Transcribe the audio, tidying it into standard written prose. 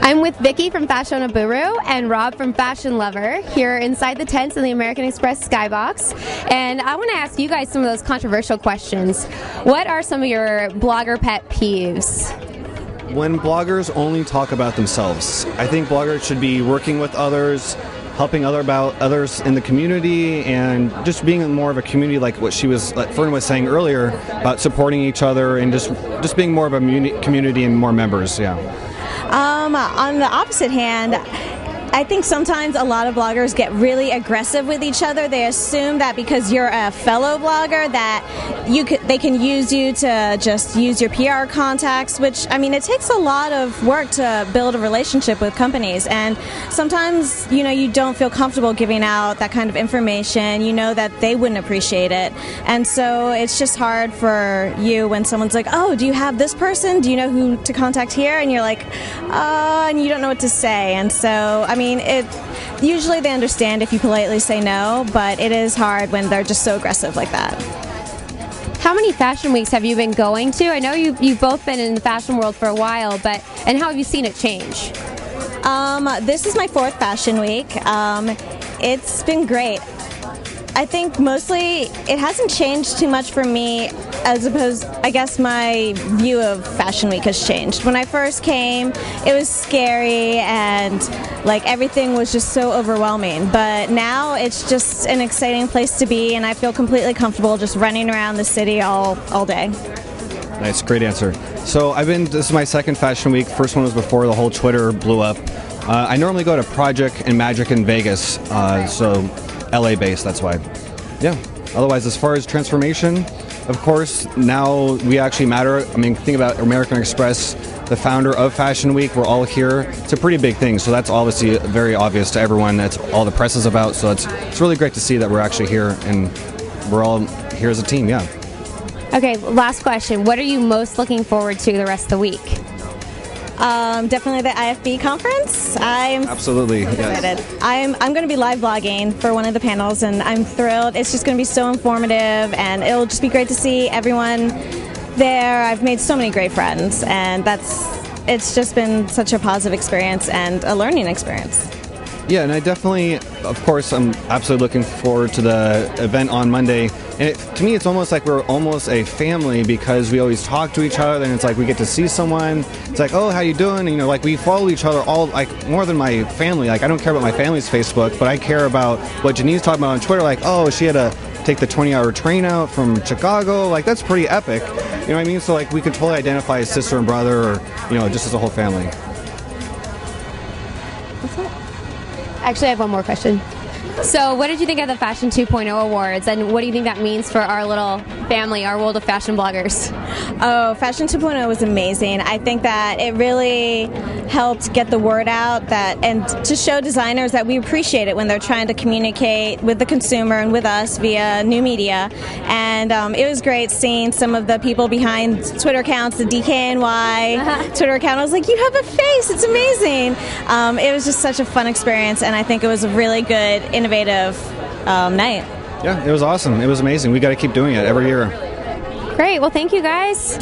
I'm with Vicki from Fashion Buru and Rob from Fashion Lover here inside the tents in the American Express Skybox. And I want to ask you guys some of those controversial questions. What are some of your blogger pet peeves? When bloggers only talk about themselves. I think bloggers should be working with others, helping others in the community, and just being more of a community, like what Fern was saying earlier, about supporting each other and just being more of a community and more members. Yeah. On the opposite hand, I think sometimes a lot of bloggers get really aggressive with each other. They assume that because you're a fellow blogger that they can use you to just use your PR contacts, which, I mean, it takes a lot of work to build a relationship with companies. And sometimes, you don't feel comfortable giving out that kind of information. You know that they wouldn't appreciate it. And so it's just hard for you when someone's like, oh, do you have this person? Do you know who to contact here? And you're like, and you don't know what to say. And so, I mean, usually they understand if you politely say no, but it is hard when they're just so aggressive like that. How many fashion weeks have you been going to? I know you've both been in the fashion world for a while, and how have you seen it change? This is my 4th fashion week. It's been great. I think mostly it hasn't changed too much for me, as opposed, I guess my view of Fashion Week has changed. When I first came, it was scary and everything was just so overwhelming. But now it's just an exciting place to be, and I feel completely comfortable just running around the city all day. Nice, great answer. So this is my 2nd Fashion Week. First one was before the whole Twitter blew up. I normally go to Project and Magic in Vegas, so LA based, that's why. Yeah. Otherwise, as far as transformation, of course, now we actually matter. I mean, think about American Express, the founder of Fashion Week. We're all here. It's a pretty big thing, so that's obviously very obvious to everyone. That's all the press is about. So it's really great to see that we're actually here and we're all here as a team. Yeah. Okay, last question. What are you most looking forward to the rest of the week? Definitely the IFB conference. I'm absolutely excited. Yes. I'm going to be live blogging for one of the panels, and I'm thrilled. It's just going to be so informative, and it'll just be great to see everyone there. I've made so many great friends, and it's just been such a positive experience and a learning experience. Yeah, and I definitely, of course, I'm absolutely looking forward to the event on Monday. And to me, it's almost like we're almost a family because we always talk to each other, and it's like we get to see someone. It's like, oh, how you doing? And, we follow each other all, more than my family. I don't care about my family's Facebook, but I care about what Janine's talking about on Twitter. Oh, she had to take the 20-hour train out from Chicago. That's pretty epic. You know what I mean? So, we could totally identify as sister and brother or, just as a whole family. Actually, I have one more question. So what did you think of the Fashion 2.0 Awards, and what do you think that means for our little family, our world of fashion bloggers? Oh, Fashion 2.0 was amazing. I think that it really helped get the word out and to show designers that we appreciate it when they're trying to communicate with the consumer and with us via new media. And it was great seeing some of the people behind Twitter accounts, the DKNY Twitter account. I was like, you have a face, it's amazing. It was just such a fun experience, and I think it was a really good, innovative night. Yeah, it was awesome. It was amazing. We got to keep doing it every year. Great. Well, thank you guys.